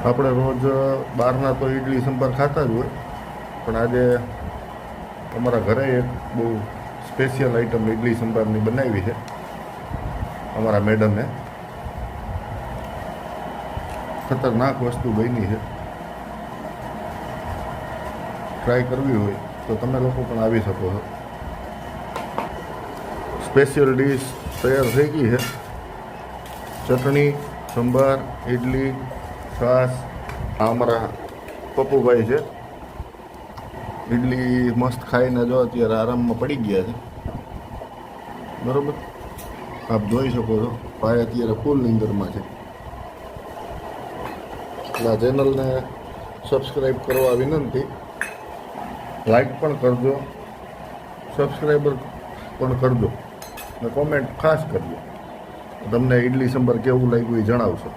આપણે રોજ બહારના તો ઇડલી સંભાર ખાતા જ હોય, પણ આજે અમારા ઘરે એક બહુ સ્પેશિયલ આઈટમ ઇડલી સંભારની બનાવી છે અમારા મેડમે. ખતરનાક વસ્તુ બની છે. ટ્રાય કરવી હોય તો તમે લોકો પણ આવી શકો છો. સ્પેશિયલ ડીશ તૈયાર થઈ ગઈ છે. ચટણી, સંભાર, ઇડલી, છાશ. આ અમારા પપ્પુભાઈ છે. ઇડલી મસ્ત ખાઈને જો અત્યારે આરામમાં પડી ગયા છે. બરાબર, આપ જોઈ શકો છો. ભાઈ અત્યારે ફૂલ નીંદરમાં છે. આ ચેનલને સબસ્ક્રાઈબ કરવા વિનંતી. લાઈક પણ કરજો, સબસ્ક્રાઈબર પણ કરજો અને કોમેન્ટ ખાસ કરજો. તમને ઇડલી સંભાર કેવું લાગ્યું એ જણાવશો.